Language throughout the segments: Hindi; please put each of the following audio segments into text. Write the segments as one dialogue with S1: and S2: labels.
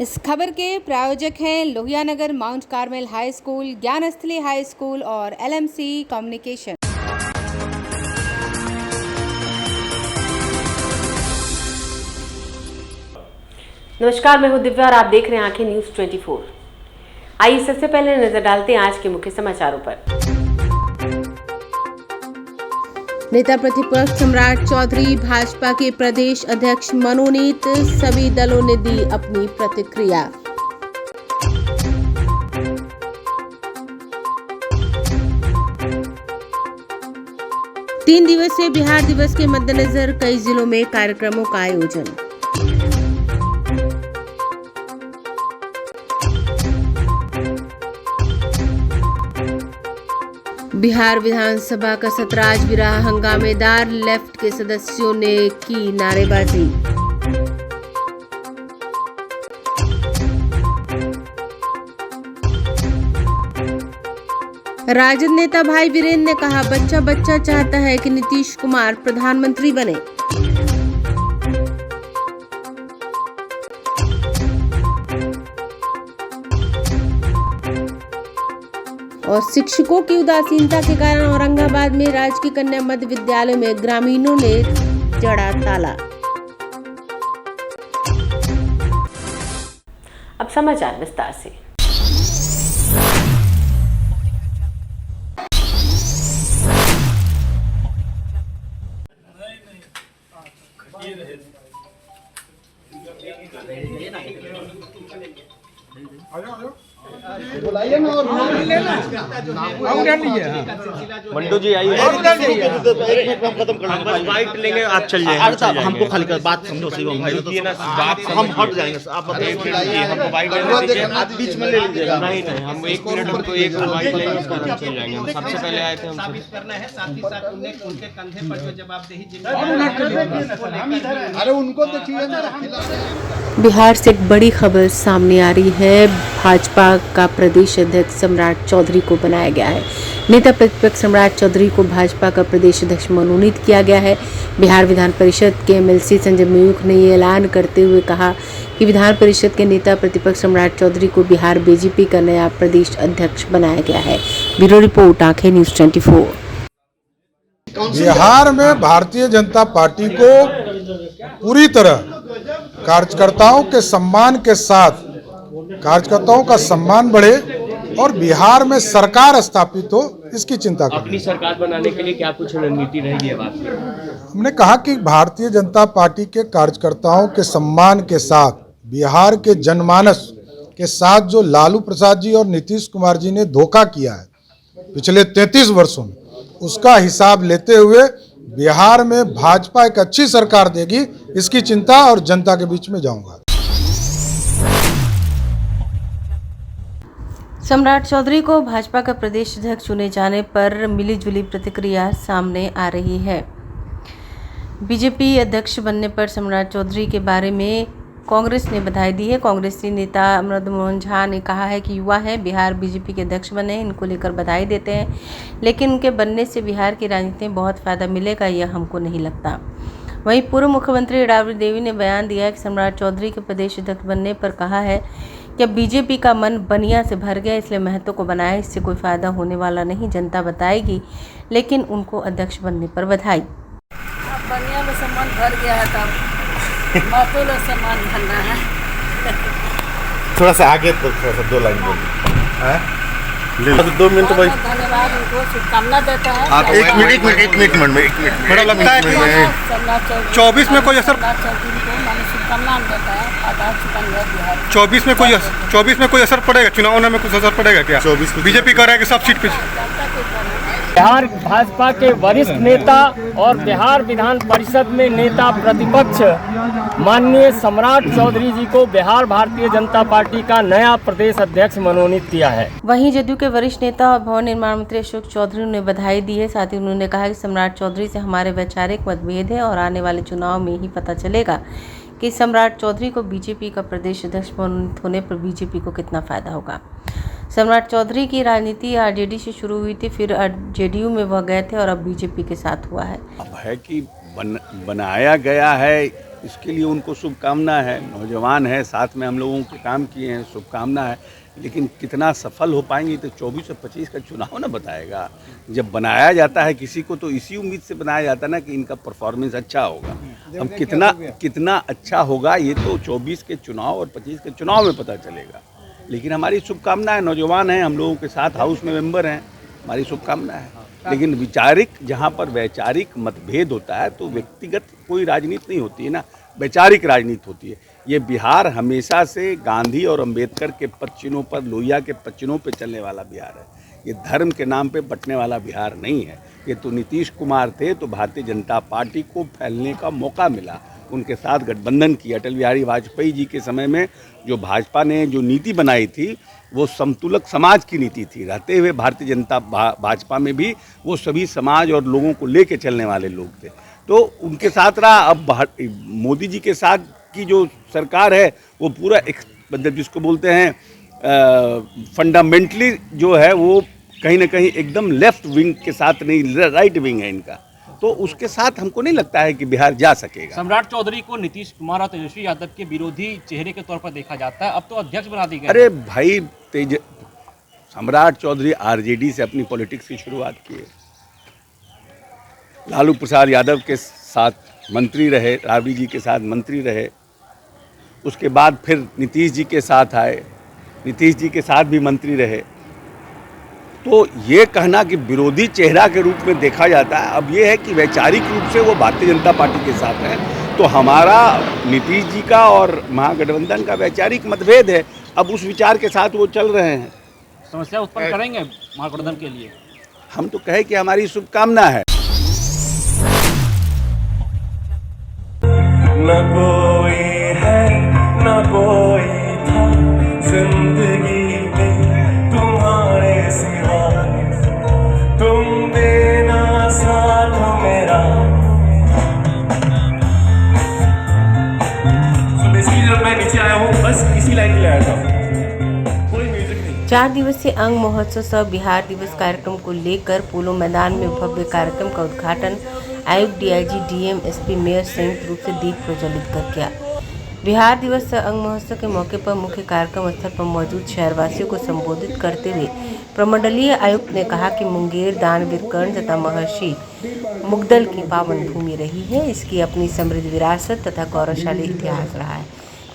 S1: इस खबर के प्रायोजक हैं Lohia Nagar Mount Carmel high school, Gyansthali high school और LMC कम्युनिकेशन।
S2: नमस्कार, मैं हूं दिव्या और आप देख रहे हैं आंखें न्यूज 24। आइए सबसे पहले नजर डालते हैं आज के मुख्य समाचारों पर।
S1: नेता प्रतिपक्ष सम्राट चौधरी भाजपा के प्रदेश अध्यक्ष मनोनीत, सभी दलों ने दी अपनी प्रतिक्रिया। तीन दिवसीय बिहार दिवस के मद्देनजर कई जिलों में कार्यक्रमों का आयोजन। बिहार विधानसभा का सत्र आज भी रहा हंगामेदार, लेफ्ट के सदस्यों ने की नारेबाजी। राजद नेता भाई वीरेंद्र ने कहा, बच्चा बच्चा चाहता है कि नीतीश कुमार प्रधानमंत्री बने। और शिक्षकों की उदासीनता के कारण औरंगाबाद में राजकीय कन्या मध्य विद्यालय में ग्रामीणों ने जड़ा ताला।
S2: अब समाचार विस्तार से।
S3: बुलाइए ना और
S4: मंडू जी आइए, एक मिनट में खत्म कर बाइट लेंगे, आप चल जाएंगे। हमको खाली कर बात समझो, सही भाई तो बात हम हट जाएंगे। आप बताइए, हमको बाइट आप बीच में ले लीजिएगा। नहीं नहीं, हम एक मिनट हमको एक बाइट लेंगे, उसका हम चल जाएंगे। हम सबसे पहले आए थे, हम
S5: करना है, साथ ही साथ उनके कंधे पर जो जवाबदेही जिम्मेदारी।
S3: अरे उनको देखिए ना।
S1: बिहार से एक बड़ी खबर सामने आ रही है। भाजपा का प्रदेश अध्यक्ष सम्राट चौधरी को बनाया गया है। नेता प्रतिपक्ष सम्राट चौधरी को भाजपा का प्रदेश अध्यक्ष मनोनीत किया गया है। बिहार विधान परिषद के MLC संजय मयूख ने ये ऐलान करते हुए कहा कि विधान परिषद के नेता प्रतिपक्ष सम्राट चौधरी को बिहार BJP का नया प्रदेश अध्यक्ष बनाया गया है। ब्यूरो रिपोर्ट, आंखें न्यूज 24।
S6: बिहार में भारतीय जनता पार्टी को पूरी तरह कार्यकर्ताओं के सम्मान के साथ, कार्यकर्ताओं का सम्मान बढ़े और बिहार में सरकार स्थापित हो, इसकी चिंता करें।
S4: अपनी सरकार बनाने के लिए क्या कुछ रणनीति रहेगी? बात
S6: हमने कहा कि भारतीय जनता पार्टी के कार्यकर्ताओं के सम्मान के साथ, बिहार के जनमानस के साथ जो लालू प्रसाद जी और नीतीश कुमार जी ने धोखा किया है पिछले 33 वर्षों में, उसका हिसाब लेते हुए बिहार में भाजपा एक अच्छी सरकार देगी, इसकी चिंता और जनता के बीच में जाऊंगा।
S1: सम्राट चौधरी को भाजपा का प्रदेश अध्यक्ष चुने जाने पर मिलीजुली प्रतिक्रिया सामने आ रही है। BJP अध्यक्ष बनने पर सम्राट चौधरी के बारे में कांग्रेस ने बधाई दी है। कांग्रेसी नेता अमृत मोहन झा ने कहा है कि युवा है, बिहार BJP के अध्यक्ष बने, इनको लेकर बधाई देते हैं, लेकिन उनके बनने से बिहार की राजनीति में बहुत फायदा मिलेगा, यह हमको नहीं लगता। वहीं पूर्व मुख्यमंत्री राबड़ी देवी ने बयान दिया है कि सम्राट चौधरी के प्रदेश अध्यक्ष बनने पर कहा है कि BJP का मन बनिया से भर गया, इसलिए महतो को बनाया, इससे कोई फायदा होने वाला नहीं, जनता बताएगी, लेकिन उनको अध्यक्ष बनने पर बधाई।
S7: बनिया में सम्मान भर गया है, तब महतो लोग सम्मान भरना है।
S4: थोड़ा सा आगे तो थोड़ा सा 2 लाइन बोलिए। 2 मिनट भाई,
S7: धन्यवाद, उनको शुभकामना देता है।
S4: आप एक मिनट में थोड़ा लगता है कि
S8: 24 में कोई असर,
S7: शुभकामना देता है।
S8: 24 में कोई असर पड़ेगा? चुनाव में कुछ असर पड़ेगा क्या?
S4: 24
S8: BJP कर रहा है कि सब सीट पे।
S9: बिहार भाजपा के वरिष्ठ नेता और बिहार विधान परिषद में नेता प्रतिपक्ष माननीय सम्राट चौधरी जी को बिहार भारतीय जनता पार्टी का नया प्रदेश अध्यक्ष मनोनीत किया है।
S1: वहीं जदयू के वरिष्ठ नेता और भवन निर्माण मंत्री अशोक चौधरी ने बधाई दी है। साथ ही उन्होंने कहा कि सम्राट चौधरी से हमारे वैचारिक मतभेद है और आने वाले चुनाव में ही पता चलेगा कि सम्राट चौधरी को BJP का प्रदेश अध्यक्ष मनोनीत होने पर BJP को कितना फायदा होगा। सम्राट चौधरी की राजनीति RJD से शुरू हुई थी, फिर JDU में वह गए थे और अब BJP के साथ हुआ है।
S10: अब है कि बनाया गया है इसके लिए उनको शुभकामना है। नौजवान है, साथ में हम लोगों के काम किए हैं, शुभकामना है। लेकिन कितना सफल हो पाएंगे तो 24 और 25 का चुनाव ना बताएगा। जब बनाया जाता है किसी को तो इसी उम्मीद से बनाया जाता है ना कि इनका परफॉर्मेंस अच्छा होगा। अब कितना अच्छा होगा ये तो 24 के चुनाव और 25 के चुनाव में पता चलेगा। लेकिन हमारी शुभकामना है, नौजवान हैं, हम लोगों के साथ हाउस में मेंबर हैं, हमारी शुभकामना है। लेकिन वैचारिक, जहाँ पर वैचारिक मतभेद होता है तो व्यक्तिगत कोई राजनीति नहीं होती है ना, वैचारिक राजनीति होती है। ये बिहार हमेशा से गांधी और अंबेडकर के पदचिन्हों पर, लोहिया के पदचिन्हों पर चलने वाला बिहार है। ये धर्म के नाम पे बंटने वाला बिहार नहीं है। ये तो नीतीश कुमार थे तो भारतीय जनता पार्टी को फैलने का मौका मिला, उनके साथ गठबंधन की। अटल बिहारी वाजपेयी जी के समय में जो भाजपा ने जो नीति बनाई थी वो समतुलक समाज की नीति थी। रहते हुए भारतीय जनता भाजपा में भी वो सभी समाज और लोगों को लेके चलने वाले लोग थे, तो उनके साथ रहा। अब मोदी जी के साथ की जो सरकार है वो पूरा मतलब जिसको बोलते हैं फंडामेंटली जो है वो कहीं ना कहीं एकदम लेफ्ट विंग के साथ नहीं, राइट विंग है इनका। तो उसके साथ हमको नहीं लगता है कि बिहार जा सकेगा।
S11: सम्राट चौधरी को नीतीश कुमार और तेजस्वी यादव के विरोधी चेहरे के तौर पर देखा जाता है, अब तो अध्यक्ष बना दिए गए।
S10: अरे भाई, सम्राट चौधरी आरजेडी से अपनी पॉलिटिक्स की शुरुआत की। लालू प्रसाद यादव के साथ मंत्री रहे, राबड़ी जी के साथ मंत्री रहे, उसके बाद फिर नीतीश जी के साथ आए, नीतीश जी के साथ भी मंत्री रहे। तो ये कहना कि विरोधी चेहरा के रूप में देखा जाता है, अब ये है कि वैचारिक रूप से वो भारतीय जनता पार्टी के साथ है, तो हमारा नीतीश जी का और महागठबंधन का वैचारिक मतभेद है। अब उस विचार के साथ वो चल रहे हैं।
S11: समस्या उत्पन्न करेंगे महागठबंधन के लिए?
S10: हम तो कहे कि हमारी शुभकामना है।
S12: न कोई है न कोई था जिंदगी में तुम्हारे सिवा, तुम देना साथ मेरा। तो बेसिकली जब मैं नीचे आया हूँ बस इसी लाइन के लिए आया था, कोई म्यूजिक नहीं।
S1: 4 दिवसीय अंग महोत्सव सह बिहार दिवस कार्यक्रम को लेकर पोलो मैदान में भव्य कार्यक्रम का उद्घाटन आयुक्त, डीआईजी, डीएम, एसपी, मेयर संयुक्त रूप से दीप प्रज्वलित कर किया। बिहार दिवस सह अंग महोत्सव के मौके पर मुख्य कार्यक्रम स्थल पर मौजूद शहरवासियों को संबोधित करते हुए प्रमंडलीय आयुक्त ने कहा कि मुंगेर दानवीर कर्ण तथा महर्षि मुग्दल की पावन भूमि रही है। इसकी अपनी समृद्ध विरासत तथा गौरवशाली इतिहास रहा है।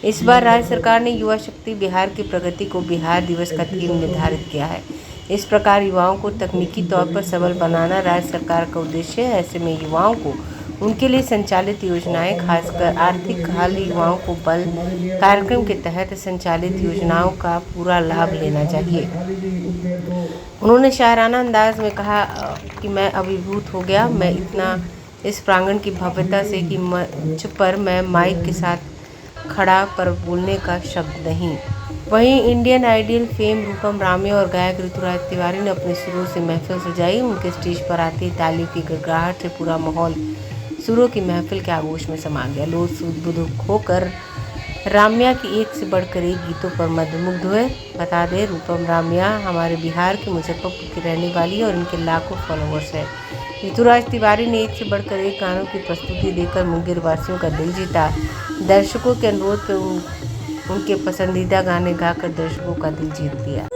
S1: इस बार राज्य सरकार ने युवा शक्ति बिहार की प्रगति को बिहार दिवस का थीम निर्धारित किया है। इस प्रकार युवाओं को तकनीकी तौर पर सबल बनाना राज्य सरकार का उद्देश्य है। ऐसे में युवाओं को उनके लिए संचालित योजनाएं, खासकर आर्थिक हाल युवाओं को बल कार्यक्रम के तहत संचालित योजनाओं का पूरा लाभ लेना चाहिए। उन्होंने शायराना अंदाज में कहा कि मैं अभिभूत हो गया, मैं इतना इस प्रांगण की भव्यता से कि मंच पर मैं माइक के साथ खड़ा पर बोलने का शब्द नहीं। वहीं इंडियन आइडियल फेम रूपम राम्या और गायक ऋतुराज तिवारी ने अपने सुरों से महफिल सजाई। उनके स्टेज पर आते ही तालियों की गड़गड़ाहट से पूरा माहौल सुरों की महफिल के आगोश में समा गया। लोग सुध-बुध होकर राम्या की एक से बढ़कर एक गीतों पर मंत्रमुग्ध हुए। बता दें, रूपम राम्या हमारे बिहार के मुजफ्फरपुर की रहने वाली और इनके लाखों फॉलोअर्स हैं। ऋतुराज तिवारी ने एक से बढ़कर एक गानों की प्रस्तुति देकर मुंगेर वासियों का दिल जीता। दर्शकों के अनुरोध पर उनके पसंदीदा गाने गाकर दर्शकों का दिल जीत लिया।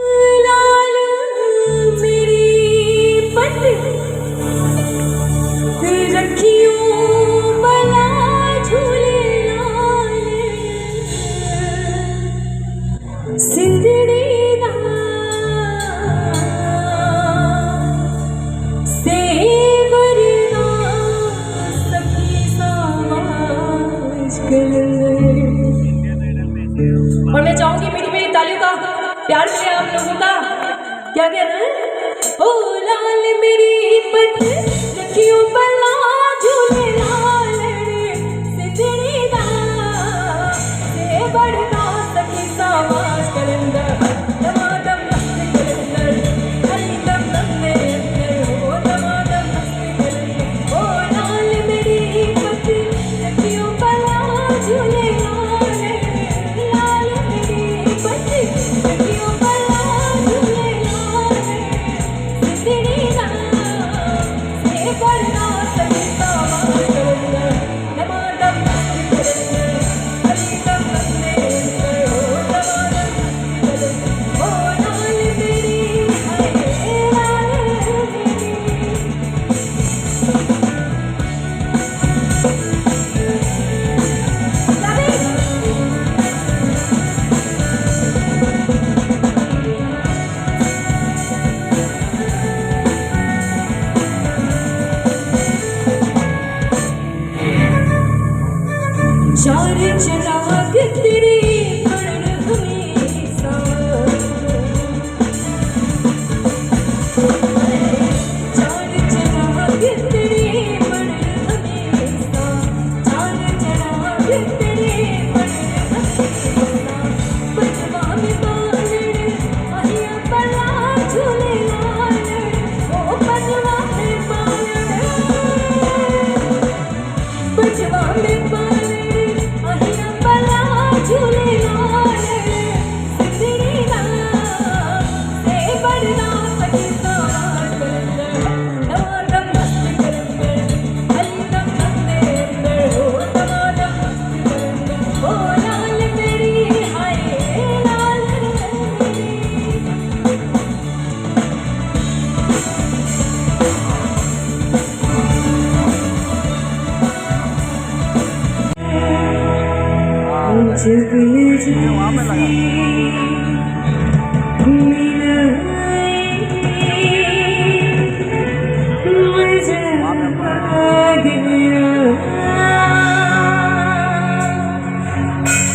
S13: और मैं चाहूंगी मेरी तालियों का प्यार मिले आप लोगों का। क्या कह रहे हैं? ओ लाल मेरी पत रखियो बला झूले लाल सिजड़ी दा से बढ़ना सखी सावास कलंदर दमादम मस्त कलंदर हरी दम दम मेरे हो दमादम मस्त कलंदर। ओ लाल मेरी पत रखियो बला झूले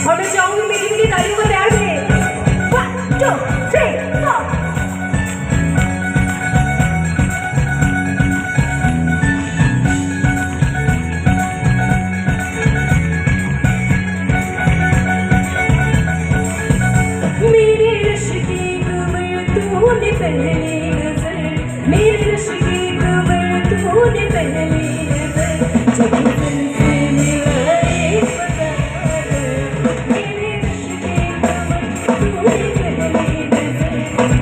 S13: और मैं चाहूंगी मीठी मीठी तालियों का प्यार से 1 2 3 4 मेरे रश की कमर तूने पहली नजर मेरे रश की कमर तूने पहली नजर जब दिल से मिला एक पता मेरे रश की कमर तूने पहली नजर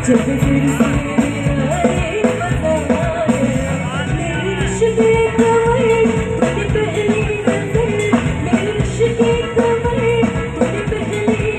S13: जब दिल से मिला एक पता मेरे रश की कमर तूने पहली नजर मेरे रश की कमर तूने पहली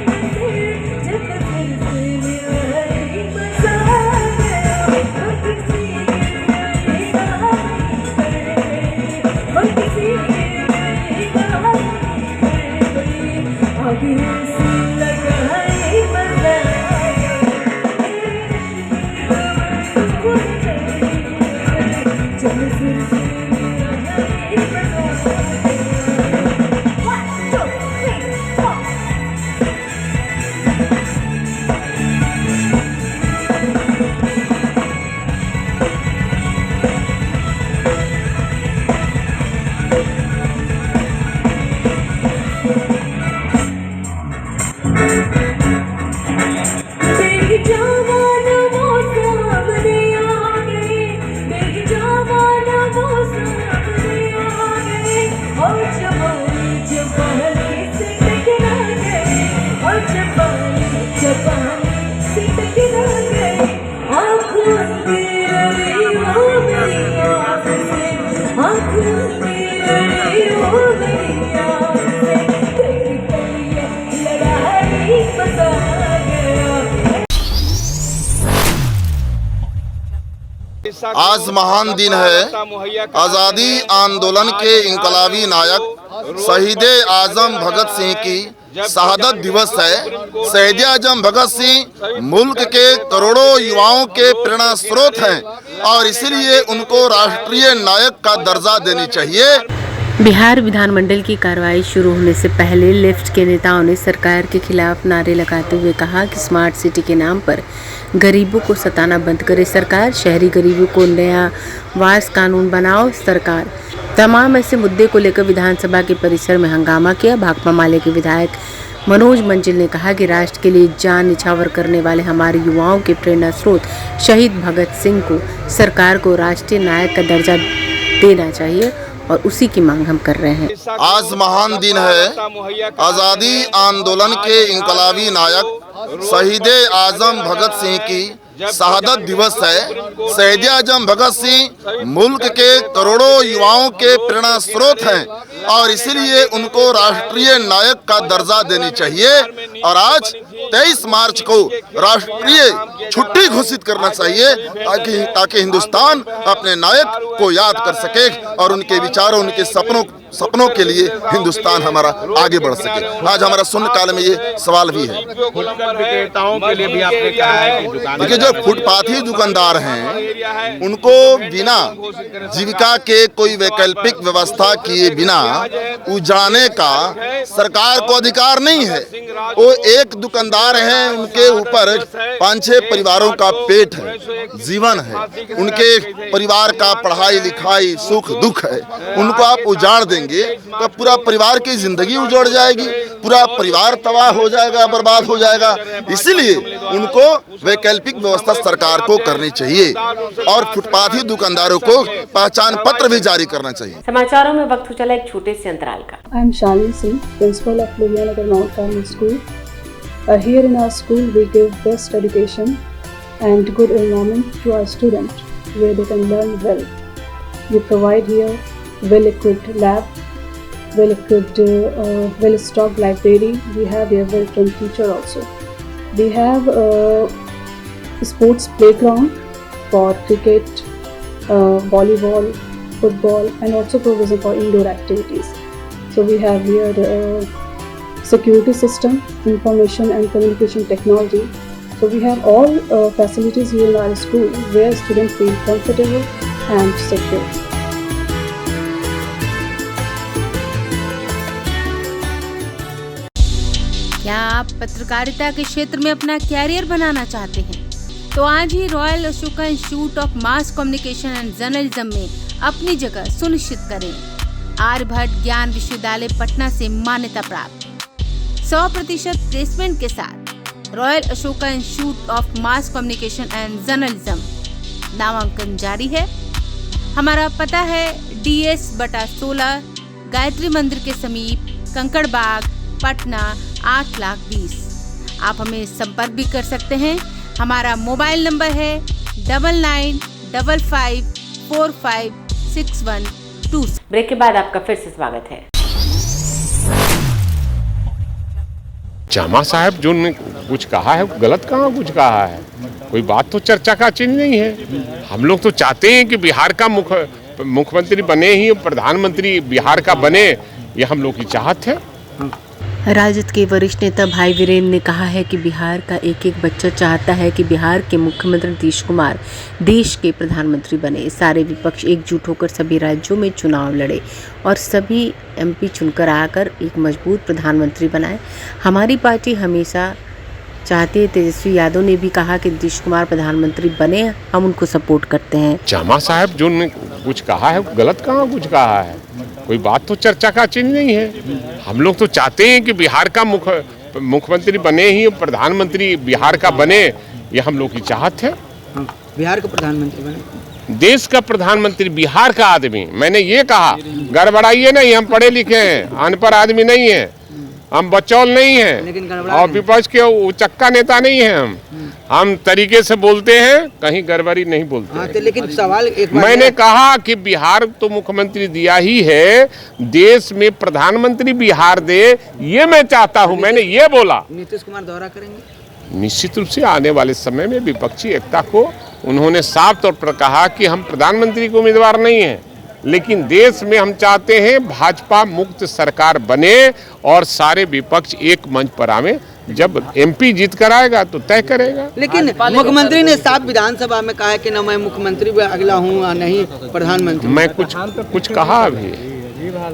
S14: आज महान दिन है। आज़ादी आंदोलन के इंकलाबी नायक शहीद आजम भगत सिंह की शहादत दिवस है। शहीद आजम भगत सिंह मुल्क के करोड़ों युवाओं के प्रेरणा स्रोत हैं और इसीलिए उनको राष्ट्रीय नायक का दर्जा देनी चाहिए।
S1: बिहार विधानमंडल की कार्रवाई शुरू होने से पहले लेफ्ट के नेताओं ने सरकार के खिलाफ नारे लगाते हुए कहा कि स्मार्ट सिटी के नाम पर गरीबों को सताना बंद करे सरकार, शहरी गरीबों को नया वास कानून बनाओ सरकार। तमाम ऐसे मुद्दे को लेकर विधानसभा के परिसर में हंगामा किया। भाकपा माले के विधायक मनोज मंजिल ने कहा कि राष्ट्र के लिए जान निछावर करने वाले हमारे युवाओं के प्रेरणा स्रोत शहीद भगत सिंह को सरकार को राष्ट्रीय नायक का दर्जा देना चाहिए और उसी की मांग हम कर रहे हैं।
S14: आज महान दिन है। आज़ादी आंदोलन के इंकलाबी नायक शहीद आजम भगत सिंह की शहादत दिवस है। शहीद आजम भगत सिंह मुल्क के करोड़ों युवाओं के प्रेरणा स्रोत हैं और इसीलिए उनको राष्ट्रीय नायक का दर्जा देनी चाहिए और आज 23 मार्च को राष्ट्रीय छुट्टी घोषित करना चाहिए ताकि हिंदुस्तान अपने नायक को याद कर सके और उनके विचारों, उनके सपनों के लिए हिंदुस्तान हमारा आगे बढ़ सके। आज हमारा शून्यकाल में ये सवाल भी है।
S4: विक्रेताओं के लिए भी आपने कहा है कि
S14: देखिए, जो फुटपाथी दुकानदार हैं उनको बिना जीविका के कोई वैकल्पिक व्यवस्था किए बिना उजाड़ने का सरकार को अधिकार नहीं है। वो एक दुकानदार हैं, उनके ऊपर 5-6 परिवारों का पेट है, जीवन है, उनके परिवार का पढ़ाई लिखाई सुख दुख है। उनको आप उजाड़ देंगे तो पूरा परिवार की जिंदगी उजड़ जाएगी, पूरा परिवार तबाह हो जाएगा, बर्बाद हो जाएगा। इसीलिए उनको वैकल्पिक व्यवस्था सरकार को करनी चाहिए और फुटपाथी दुकानदारों को पहचान पत्र भी जारी करना चाहिए।
S2: समाचारों में वक्त हो चला एक छोटे से अंतराल का।
S15: I am Shalini Singh, principal of लुधियानगर Mount Carmel school. Here in our school we give best education and good environment to our students where they can learn well. We provide here well-equipped lab, well-equipped, well-stocked library. We have here well-trained teacher also. We have a sports playground for cricket, volleyball, football, and also provision for indoor activities. So we have here security system, information and communication technology. So we have all facilities here in our school where students feel comfortable and secure.
S1: क्या आप पत्रकारिता के क्षेत्र में अपना कैरियर बनाना चाहते हैं? तो आज ही royal Ashoka institute of mass communication and journalism में अपनी जगह सुनिश्चित करें। आर्यभट्ट ज्ञान विश्वविद्यालय पटना से मान्यता प्राप्त 100% प्लेसमेंट के साथ royal Ashoka institute of mass communication and journalism नामांकन जारी है। हमारा पता है DS/16 गायत्री मंदिर के समीप कंकड़ बाग पटना 8,20,000। आप हमें संपर्क भी कर सकते हैं। हमारा मोबाइल नंबर है 9955456126।
S2: ब्रेक के बाद आपका फिर से स्वागत है।
S16: जामा साहब जो ने कुछ कहा है गलत कहाँ कुछ कहा है, कोई बात तो चर्चा का चिन्ह नहीं है। हम लोग तो चाहते हैं कि बिहार का मुख्यमंत्री बने ही प्रधानमंत्री बिहार का बने, ये हम लोग की चाहत है।
S1: राजद के वरिष्ठ नेता भाई वीरेंद्र ने कहा है कि बिहार का एक एक बच्चा चाहता है कि बिहार के मुख्यमंत्री नीतीश कुमार देश के प्रधानमंत्री बने। सारे विपक्ष एकजुट होकर सभी राज्यों में चुनाव लड़े और सभी MP चुनकर आकर एक मजबूत प्रधानमंत्री बनाए। हमारी पार्टी हमेशा चाहती है। तेजस्वी यादव ने भी कहा कि नीतीश कुमार प्रधानमंत्री बने, हम उनको सपोर्ट करते हैं।
S16: जामा साहब जो ने कुछ कहा है गलत कहाँ कुछ कहा है, कोई बात तो चर्चा का चिन्ह नहीं है। हम लोग तो चाहते हैं कि बिहार का मुख्यमंत्री बने ही प्रधानमंत्री बिहार का बने, ये हम लोग की चाहत है।
S17: बिहार का प्रधानमंत्री बने,
S16: देश का प्रधानमंत्री बिहार का आदमी। मैंने ये कहा गड़बड़ाइए नहीं, हम पढ़े लिखे हैं, अनपढ़ आदमी नहीं है, हम बचौल नहीं हैं और विपक्ष के उचक्का नेता नहीं हैं। हम तरीके से बोलते हैं, कहीं गड़बड़ी नहीं बोलते हैं।
S17: तो लेकिन सवाल एक
S16: मैंने कहा कि बिहार तो मुख्यमंत्री दिया ही है, देश में प्रधानमंत्री बिहार दे, ये मैं चाहता हूँ। मैंने ये बोला।
S17: नीतीश कुमार दौरा करेंगे
S16: निश्चित रूप से आने वाले समय में विपक्षी एकता को उन्होंने साफ तौर पर कहा कि हम प्रधानमंत्री को उम्मीदवार नहीं हैं, लेकिन देश में हम चाहते हैं भाजपा मुक्त सरकार बने और सारे विपक्ष एक मंच पर आवे। जब MP जीत कर आएगा तो तय करेगा।
S17: लेकिन मुख्यमंत्री ने साफ विधानसभा में कहा कि न मैं मुख्यमंत्री अगला हूँ नहीं प्रधानमंत्री।
S16: मैं कुछ कहा अभी,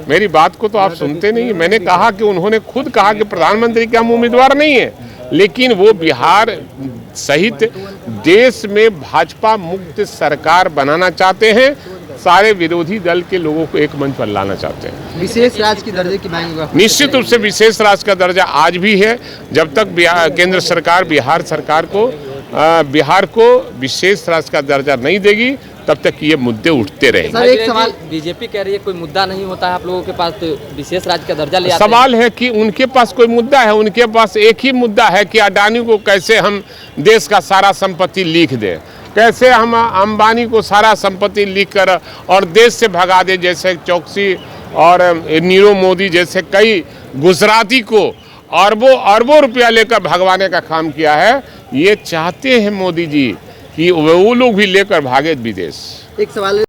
S16: मेरी बात को तो आप सुनते नहीं। मैंने कहा कि उन्होंने खुद कहा कि प्रधानमंत्री के हम उम्मीदवार नहीं है, लेकिन वो बिहार सहित देश में भाजपा मुक्त सरकार बनाना चाहते हैं। सारे विरोधी दल के लोगों को एक मंच पर लाना चाहते हैं।
S17: विशेष राज्य की दर्जे की मांग
S16: निश्चित रूप से विशेष राज्य का दर्जा आज भी है। जब तक केंद्र सरकार बिहार सरकार को बिहार को विशेष राज्य का दर्जा नहीं देगी, तब तक ये मुद्दे उठते रहेंगे।
S17: सर एक सवाल,
S9: बीजेपी कह रही है कोई मुद्दा नहीं होता है आप लोगों के पास, तो विशेष राज्य का दर्जा ले आते हैं।
S16: सवाल है कि उनके पास कोई मुद्दा है? उनके पास एक ही मुद्दा है कि अडानी को कैसे हम देश का सारा संपत्ति लिख दें, कैसे हम अंबानी को सारा संपत्ति लिखकर और देश से भगा दे। जैसे चौकसी और नीरव मोदी जैसे कई गुजराती को अरबों रुपया लेकर भगवाने का काम किया है। ये चाहते हैं मोदी जी कि वो लोग भी लेकर भागे विदेश।
S17: एक सवाल,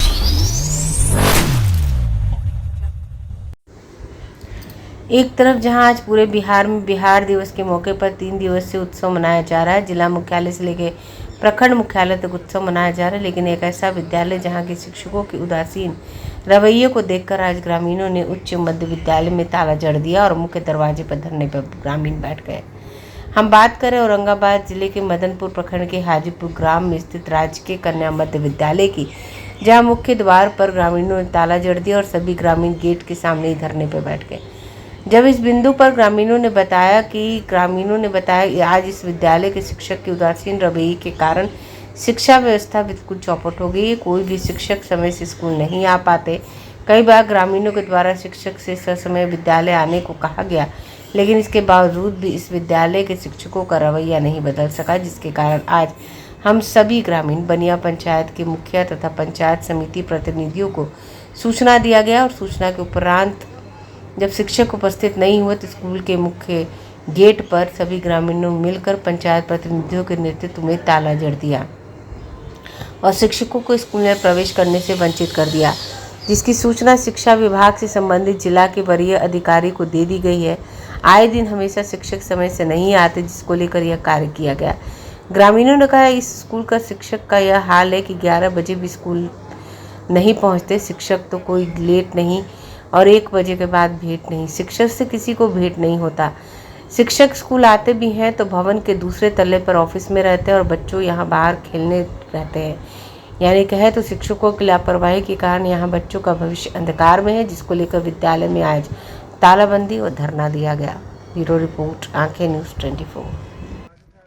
S1: एक तरफ जहां आज पूरे बिहार में बिहार दिवस के मौके पर 3 दिवसीय उत्सव मनाया जा रहा है, जिला मुख्यालय से लेकर प्रखंड मुख्यालय तक उत्सव मनाया जा रहा है, लेकिन एक ऐसा विद्यालय जहां के शिक्षकों के उदासीन रवैये को देखकर आज ग्रामीणों ने उच्च मध्य विद्यालय में ताला जड़ दिया और मुख्य दरवाजे पर धरने पर ग्रामीण बैठ गए। हम बात करें औरंगाबाद जिले के मदनपुर प्रखंड के हाजीपुर ग्राम में स्थित राजकीय कन्या मध्य विद्यालय की, जहां मुख्य द्वार पर ग्रामीणों ने ताला जड़ दिया और सभी ग्रामीण गेट के सामने ही धरने पर बैठ गए। जब इस बिंदु पर ग्रामीणों ने बताया कि आज इस विद्यालय के शिक्षक के उदासीन रवैये के कारण शिक्षा व्यवस्था बिल्कुल चौपट हो गई है। कोई भी शिक्षक समय से स्कूल नहीं आ पाते। कई बार ग्रामीणों के द्वारा शिक्षक से ससमय विद्यालय आने को कहा गया, लेकिन इसके बावजूद भी इस विद्यालय के शिक्षकों का रवैया नहीं बदल सका, जिसके कारण आज हम सभी ग्रामीण बनिया पंचायत के मुखिया तथा पंचायत समिति प्रतिनिधियों को सूचना दिया गया और सूचना के उपरांत जब शिक्षक उपस्थित नहीं हुए तो स्कूल के मुख्य गेट पर सभी ग्रामीणों मिलकर पंचायत प्रतिनिधियों के नेतृत्व में ताला जड़ दिया और शिक्षकों को स्कूल में प्रवेश करने से वंचित कर दिया, जिसकी सूचना शिक्षा विभाग से संबंधित जिला के वरीय अधिकारी को दे दी गई है। आए दिन हमेशा शिक्षक समय से नहीं आते, जिसको लेकर यह कार्य किया गया। ग्रामीणों ने कहा इस स्कूल का शिक्षक का यह हाल है कि 11 बजे भी स्कूल नहीं पहुंचते। शिक्षक तो कोई लेट नहीं और 1 बजे के बाद भेंट नहीं। शिक्षक से किसी को भेंट नहीं होता। शिक्षक स्कूल आते भी हैं तो भवन के दूसरे तल्ले पर ऑफिस में रहते हैं और बच्चों यहाँ बाहर खेलने रहते हैं। यानी कहे तो शिक्षकों की लापरवाही के कारण यहाँ बच्चों का भविष्य अंधकार में है, जिसको लेकर विद्यालय में आज तालाबंदी और धरना दिया गया। ब्यूरो रिपोर्ट, आंखें न्यूज़ 24।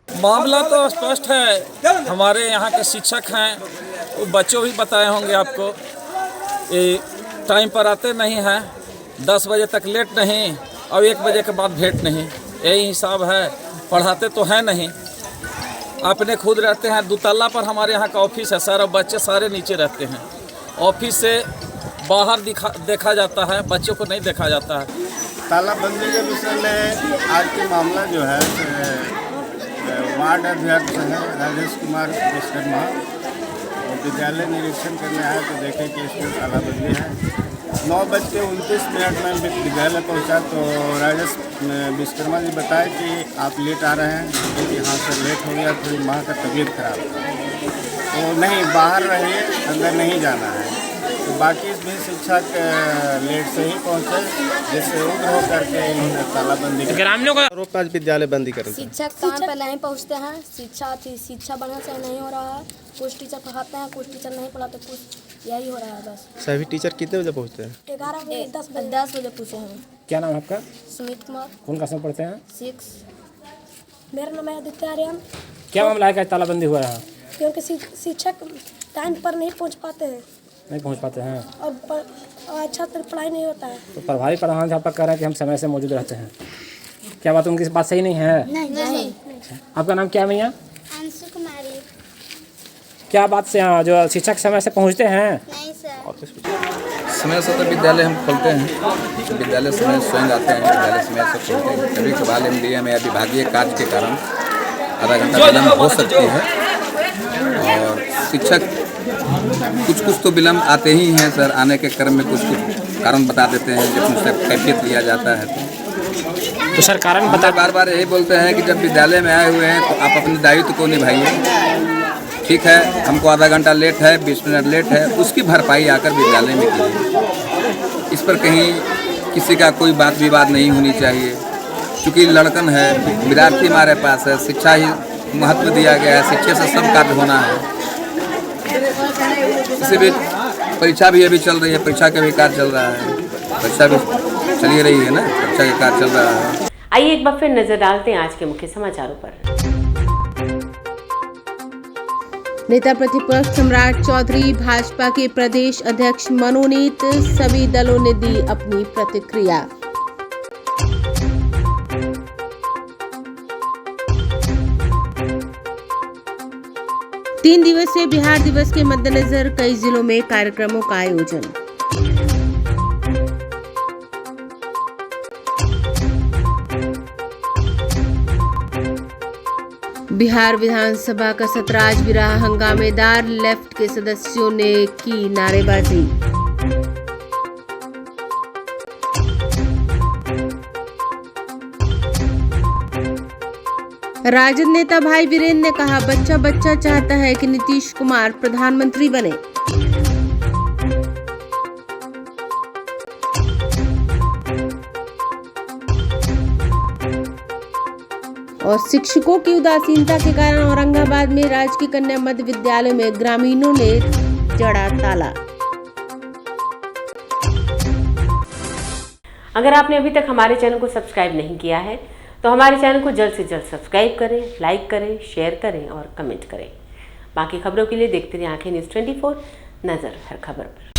S18: मामला तो स्पष्ट है। हमारे यहाँ के शिक्षक हैं, वो बच्चों भी बताए होंगे आपको, ये टाइम पर आते नहीं हैं, 10 बजे तक लेट नहीं और 1 बजे के बाद भेंट नहीं। यही हिसाब है। पढ़ाते तो हैं नहीं, अपने खुद रहते हैं। 2 तल्ला पर हमारे यहाँ का ऑफिस है सर, और बच्चे सारे नीचे रहते हैं। ऑफिस से बाहर देखा जाता है, बच्चों को नहीं देखा जाता है।
S19: तालाबंदी के विषय में आज के मामला जो है वार्ड अध्यक्ष है राजेश कुमार विश्वकर्मा, विद्यालय निरीक्षण करने आए तो देखे कि इसमें तालाबंदी है। 9:29 में विद्यालय पहुंचा तो राजेश विश्वकर्मा जी बताए कि आप लेट आ रहे हैं, क्योंकि यहाँ से लेट हो गया, थोड़ी माँ का तबीयत खराब है, तो नहीं बाहर रहिए, अंदर नहीं जाना है। तो बाकी भी शिक्षक लेट से ही पहुँचे, जिससे उग्र हो करके इन्होंने तालाबंदी
S5: ग्रामीणों का आरोप आज विद्यालय बंदी करें।
S20: शिक्षक टाइम पर नहीं पहुँचते हैं, शिक्षा बढ़िया से नहीं हो रहा है। कुछ टीचर पढ़ाते हैं, कुछ टीचर नहीं पढ़ाते, कुछ यही हो रहा है बस।
S5: सभी टीचर कितने बजे पहुँचते हैं?
S20: 11 बजे 10 बजे पूछे हैं।
S11: क्या नाम है आपका?
S20: सुमित कुमार।
S11: कौन क्लास में पढ़ते हैं?
S20: 6। मेरा नाम है आदित्य आर्यन।
S11: क्या मामला है कि तालाबंदी हुआ है?
S20: क्योंकि शिक्षक टाइम पर नहीं पहुंच पाते हैं और अच्छा तरह पढ़ाई नहीं होता है।
S11: तो प्रभारी प्रधानाध्यापक कह रहे हैं कि हम समय से मौजूद रहते हैं। क्या बात उनकी बात सही नहीं है?
S20: नहीं।
S11: आपका नाम क्या है भैया?
S20: अंशु कुमारी।
S11: क्या बात से जो शिक्षक समय से पहुँचते हैं?
S20: नहीं सर।
S21: समय से तो विद्यालय हम खोलते हैं, विद्यालय समय स्वयं आते हैं, विद्यालय समय से खोलते हैं। कभी कभार MDA में या विभागीय कार्य के कारण आधा घंटा विलम्ब हो सकती है और शिक्षक कुछ तो विलम्ब आते ही हैं सर। आने के क्रम में कुछ कारण बता देते हैं, जब उनसे कैफियत लिया जाता है
S11: तो सर कारण बता।
S21: बार यही बोलते हैं कि जब विद्यालय में आए हुए हैं तो आप अपने दायित्व को निभाइए। ठीक है, हमको आधा घंटा लेट है, 20 मिनट लेट है, उसकी भरपाई आकर विद्यालय में कीजिए। इस पर कहीं किसी का कोई बात विवाद नहीं होनी चाहिए, क्योंकि लड़कन है, विद्यार्थी हमारे पास है, शिक्षा ही महत्व दिया गया है, शिक्षा से सब कार्य होना है। इसी बीच परीक्षा भी अभी चल रही है, परीक्षा का भी कार्य चल रहा है, परीक्षा भी चली रही है ना, परीक्षा का कार्य चल रहा है।
S2: आइए एक बार फिर नजर डालते हैं आज के मुख्य समाचारों पर।
S1: नेता प्रतिपक्ष सम्राट चौधरी भाजपा के प्रदेश अध्यक्ष मनोनीत, सभी दलों ने दी अपनी प्रतिक्रिया। तीन दिवसीय बिहार दिवस के मद्देनजर कई जिलों में कार्यक्रमों का आयोजन। बिहार विधानसभा का सत्र आज भी रहा हंगामेदार, लेफ्ट के सदस्यों ने की नारेबाजी। राजद नेता भाई वीरेंद्र ने कहा, बच्चा बच्चा चाहता है कि नीतीश कुमार प्रधानमंत्री बने। और शिक्षकों की उदासीनता के कारण औरंगाबाद में राजकीय कन्या मध्य विद्यालय में ग्रामीणों ने जड़ा ताला।
S2: अगर आपने अभी तक हमारे चैनल को सब्सक्राइब नहीं किया है तो हमारे चैनल को जल्द से जल्द सब्सक्राइब करें, लाइक करें, शेयर करें और कमेंट करें। बाकी खबरों के लिए देखते रहिए आंखें न्यूज़ 24, नजर हर खबर पर।